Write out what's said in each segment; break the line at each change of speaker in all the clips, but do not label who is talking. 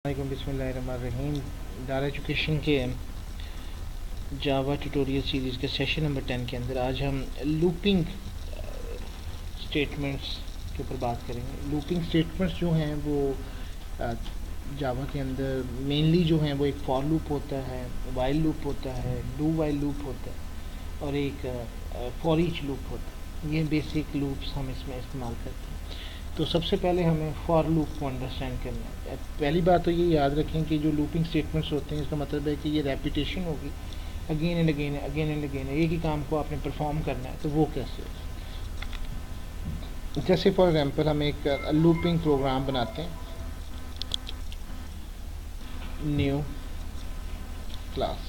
बिस्मिल्लाहिर्रहमानिर्रहीम। दारा एजुकेशन के जावा tutorial series के सेशन नंबर 10 के अंदर आज हम लूपिंग स्टेटमेंट्स के ऊपर बात करेंगे। लूपिंग स्टेटमेंट्स जो हैं वो जावा के अंदर मेनली जो हैं वो एक फॉर लूप होता है, वाइल लूप होता है, डू वाइल लूप होता है और एक फॉर ईच लूप होता है। ये बेसिक लूप्स हम इसमें इस्तेमाल करते हैं। तो सबसे पहले हमें फॉर लूप को अंडरस्टैंड करना है। पहली बात तो ये याद रखें कि जो लूपिंग स्टेटमेंट्स होते हैं इसका मतलब है कि ये रेपिटेशन होगी, अगेन एंड अगेन एक ही काम को आपने परफॉर्म करना है। तो वो कैसे होगा, जैसे फॉर एग्जांपल हम एक लूपिंग प्रोग्राम बनाते हैं। New class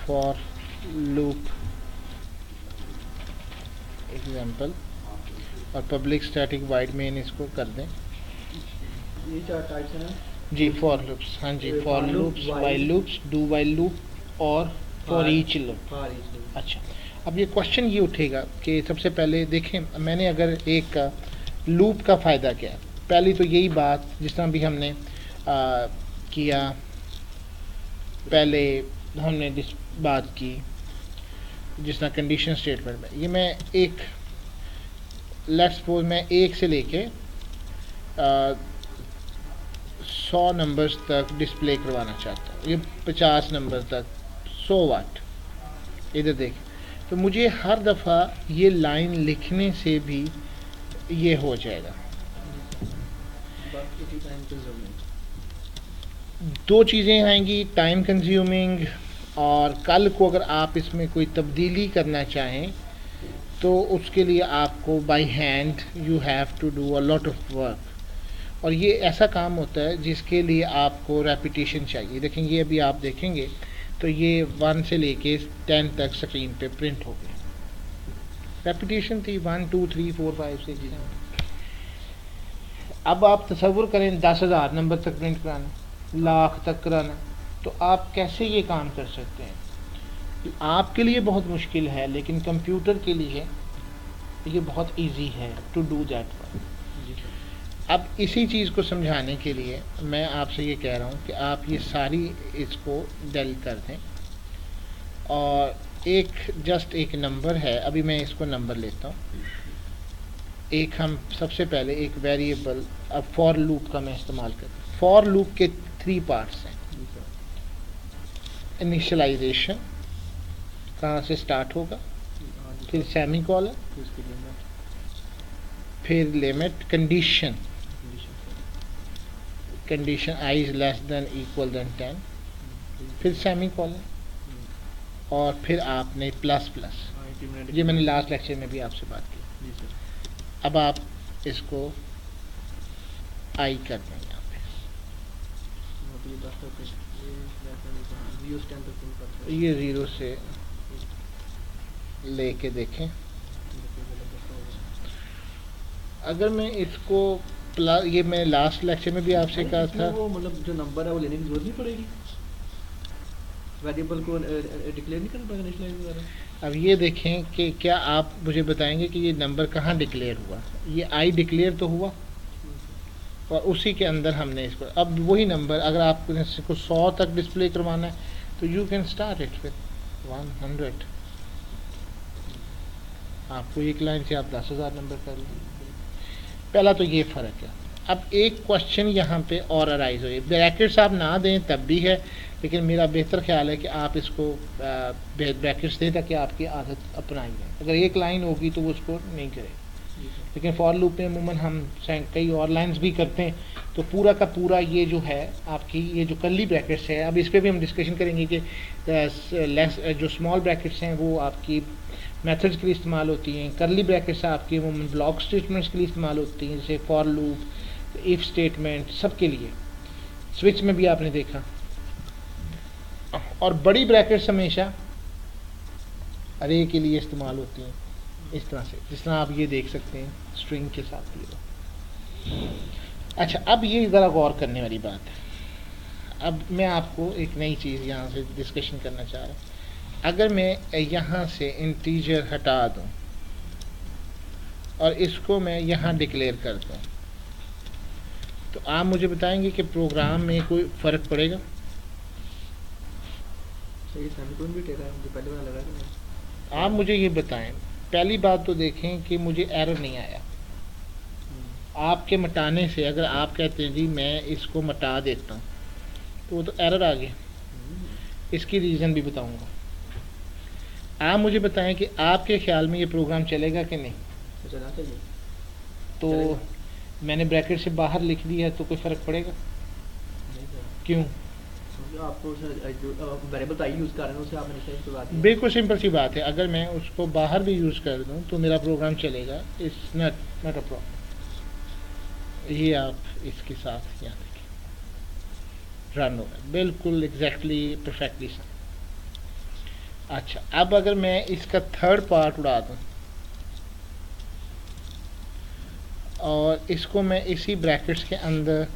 for loop example और पब्लिक स्टैटिक वाइड मेन इसको कर दें।
ये चार टाइप्स हैं
जी, फॉर लूप्स। हाँ जी, for loops, while loops, do while loop और फॉर ईच लूप। अच्छा, अब ये क्वेश्चन ये उठेगा कि सबसे पहले देखें मैंने अगर एक लूप का फ़ायदा क्या है। पहली तो यही बात जिस तरह भी हमने किया, पहले हमने बात की जिस तरह कंडीशन स्टेटमेंट में, ये मैं एक लेट्स सपोज मैं 1 से लेके 100 नंबर्स तक डिस्प्ले करवाना चाहता हूँ, ये 50 नंबर तक। 100 वाट इधर देख, तो मुझे हर दफ़ा ये लाइन लिखने से भी ये हो जाएगा। दो चीज़ें आएंगी, टाइम कंज्यूमिंग, और कल को अगर आप इसमें कोई तब्दीली करना चाहें तो उसके लिए आपको by hand you have to do a lot of work, और ये ऐसा काम होता है जिसके लिए आपको रेपिटेशन चाहिए। देखेंगे अभी आप देखेंगे तो ये 1 से लेके 10 तक स्क्रीन पे प्रिंट हो गया। रेपिटेशन थी 1 2 3 4 5 6 7। अब आप तसव्वुर करें 10,000 नंबर तक प्रिंट कराना, लाख तक कराना, तो आप कैसे ये काम कर सकते हैं। आपके लिए बहुत मुश्किल है, लेकिन कंप्यूटर के लिए ये बहुत इजी है टू डू दैट वर्क। अब इसी चीज़ को समझाने के लिए मैं आपसे ये कह रहा हूँ कि आप ये सारी इसको डेल कर दें, और एक जस्ट एक नंबर है, अभी मैं इसको नंबर लेता हूँ। एक हम सबसे पहले एक वेरिएबल, अब फॉर लूप का मैं इस्तेमाल करता हूँ। फॉर लूप के 3 पार्ट्स हैं। इनिशियलाइजेशन कहाँ से स्टार्ट होगा, फिर सेमीकोलन, फिर limit, condition I is less than equal than 10, फिर सेमीकोलन, और फिर आपने प्लस प्लस। ये मैंने लास्ट लेक्चर में भी आपसे बात की। अब आप इसको आई कर दें यहाँ पे, ये 0 से लेके देखें। अगर मैं इसको प्लस, ये मैं लास्ट लेक्चर में भी आपसे कहा था,
वो मतलब जो नंबर है वो लेने की जरूरत नहीं पड़ेगी, वेरिएबल को डिक्लेयर नहीं करना पड़ेगा इनिशियलाइज वगैरह।
अब ये देखें कि क्या आप मुझे बताएंगे कि ये नंबर कहाँ डिक्लेयर हुआ। ये आई डिक्लेयर तो हुआ, और उसी के अंदर हमने इसको, अब वही नंबर अगर आपको इसको 100 तक डिस्प्ले करवाना है तो you can start it with 100। आपको एक लाइन से आप 10,000 नंबर कर लें। पहला तो ये फ़र्क है। अब एक क्वेश्चन यहाँ पे और अराइज हो, ब्रैकेट्स आप ना दें तब भी है, लेकिन मेरा बेहतर ख्याल है कि आप इसको ब्रैकेट्स दें ताकि आपकी आदत अपनाई जाए। अगर एक लाइन होगी तो वो उसको नहीं करेगा, लेकिन फॉर लूप में अमूमन हम कई और लाइन्स भी करते हैं, तो पूरा का पूरा ये जो है आपकी ये जो कर्ली ब्रैकेट्स है, अब इस पर भी हम डिस्कशन करेंगे कि जो स्मॉल ब्रैकेट्स हैं वो आपकी मेथड्स के लिए इस्तेमाल होती हैं, कर्ली ब्रैकेट्स आपकी वो ब्लॉक स्टेटमेंट्स के लिए इस्तेमाल होती हैं, जैसे फॉर लूप, इफ़ स्टेटमेंट, सब के लिए। स्विच में भी आपने देखा। और बड़ी ब्रैकेट्स हमेशा अरे के लिए इस्तेमाल होती हैं, इस तरह से, जिस तरह आप ये देख सकते हैं स्ट्रिंग के साथ ये। अच्छा, अब ये ज़रा गौर करने वाली बात है। अब मैं आपको एक नई चीज़ यहाँ से डिस्कशन करना चाह रहा हूँ। अगर मैं यहाँ से इंटीजर हटा दूँ और इसको मैं यहाँ डिक्लेयर कर दूँ, तो आप मुझे बताएंगे कि प्रोग्राम में कोई फ़र्क पड़ेगा?
सही सेमीकोलन भी टेढ़ा है, मुझे पहले पता लगा कि नहीं।
आप मुझे ये बताएं, पहली बात तो देखें कि मुझे एरर नहीं आया। आपके मटाने से अगर आप कहते हैं जी मैं इसको मटा देता हूँ तो वो तो एरर आ गया। इसकी रीज़न भी बताऊंगा। आप मुझे बताएं कि आपके ख्याल में ये प्रोग्राम चलेगा कि नहीं?
तो चलना चाहिए।
तो
चलेगा।
मैंने ब्रैकेट से बाहर लिख दिया तो कोई फ़र्क पड़ेगा?
नहीं सर,
क्यों?
क्योंकि आपको जो वेरिएबल तो आई यूज़ कर रहे हैं उससे आपने सही करवा दिया।
बिल्कुल सिंपल सी बात है, अगर मैं उसको बाहर भी यूज़ कर दूँ तो मेरा प्रोग्राम चलेगा। It's not a problem. ये आप इसके साथ यहाँ देखिए रन होगा, बिल्कुल एग्जैक्टली परफेक्टली सा। अच्छा, अब अगर मैं इसका थर्ड पार्ट उड़ा दूँ और इसको मैं इसी ब्रैकेट्स के अंदर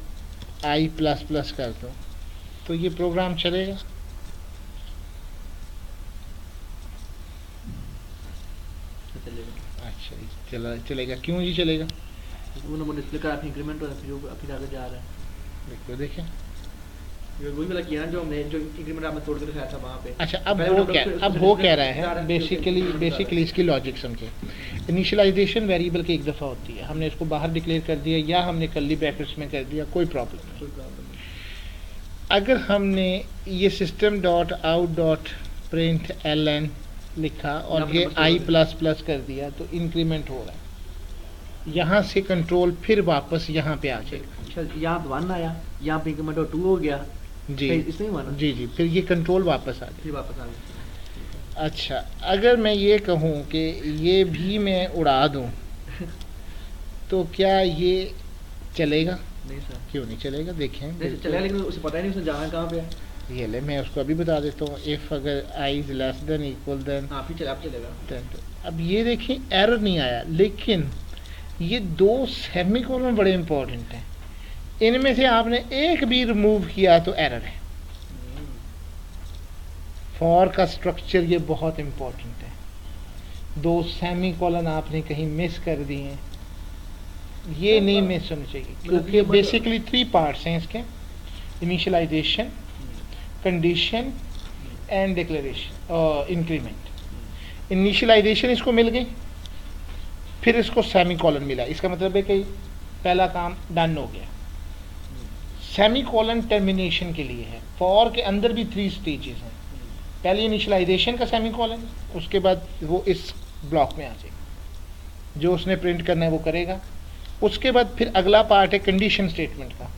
i++ कर दूँ तो ये प्रोग्राम चलेगा?
चलेगा।
अच्छा, चलेगा। क्यों जी चलेगा?
वो नंबर डिस्प्ले का इंक्रीमेंट हो रहा है, फिर जो फिर आगे जा रहा है।
देखो देखें।
ये वही वाला किया ना जो हमने जो इंक्रीमेंट आपने तोड़ के दिखाया था वहाँ पे।
अच्छा, अब वो कह रहा है बेसिकली इसकी लॉजिक समझे। इनिशियलाइजेशन वेरिएबल की एक दफ़ा होती है, हमने इसको बाहर डिक्लेयर कर दिया या हमने कर्ली ब्रैकेट्स में कर दिया, कोई प्रॉब्लम नहीं। अगर हमने ये system.out.println लिखा और ये i++ कर दिया तो इंक्रीमेंट हो रहा है, यहाँ से कंट्रोल फिर वापस यहाँ पे आ जाएगा।
अच्छा, यहाँ 1 आया, यहाँ पे इंक्रीमेंट 2 हो गया
जी
इसमें हुआ ना।
जी, फिर ये कंट्रोल वापस आ जाएगा।
फिर वापस आ गया।
अच्छा, अगर मैं ये कहूँ कि ये भी मैं उड़ा दूँ तो क्या ये चलेगा?
नहीं सर,
क्यों नहीं चलेगा? देखें
नहीं चलेगा, लेकिन उसे पता ही नहीं उसने जाना कहाँ पे है।
ये ले, मैं उसको अभी बता देता हूँ। इफ़ अगर i is less than equal than,
हाँ फिर चलेगा।
अब ये देखें एरर नहीं आया, लेकिन ये 2 सेमीकोलन बड़े इंपॉर्टेंट हैं। इनमें से आपने एक भी रिमूव किया तो एरर है। फॉर का स्ट्रक्चर ये बहुत इंपॉर्टेंट है। 2 सेमीकोलन आपने कहीं मिस कर दिए, ये नहीं मिस होने चाहिए, क्योंकि बेसिकली 3 पार्ट्स हैं इसके: इनिशियलाइजेशन, कंडीशन एंड डिक्लेरेशन और इंक्रीमेंट। इनिशियलाइजेशन इसको मिल गई, फिर इसको सेमीकोलन मिला, इसका मतलब है कि पहला काम डन हो गया। सेमीकोलन टर्मिनेशन के लिए है। फॉर के अंदर भी 3 स्टेजेस हैं। पहले इनिशियलाइजेशन का सेमीकोलन, उसके बाद वो इस ब्लॉक में आ जाएगा, जो उसने प्रिंट करना है वो करेगा। उसके बाद फिर अगला पार्ट है कंडीशन स्टेटमेंट का,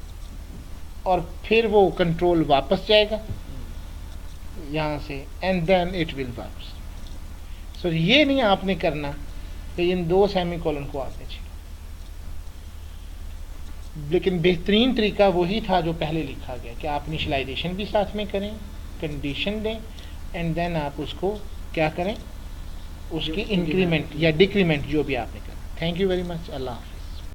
और फिर वो कंट्रोल वापस जाएगा यहाँ से, एंड देन इट विल वापस। सो ये नहीं आपने करना कि इन 2 सेमीकोलन को आगे चाहिए, लेकिन बेहतरीन तरीका वही था जो पहले लिखा गया कि आप इनिशियलाइजेशन भी साथ में करें, कंडीशन दें, एंड देन आप उसको क्या करें, उसकी इंक्रीमेंट या डिक्रीमेंट जो भी आपने करना। Thank you very much. अल्लाह हाफ़िज़।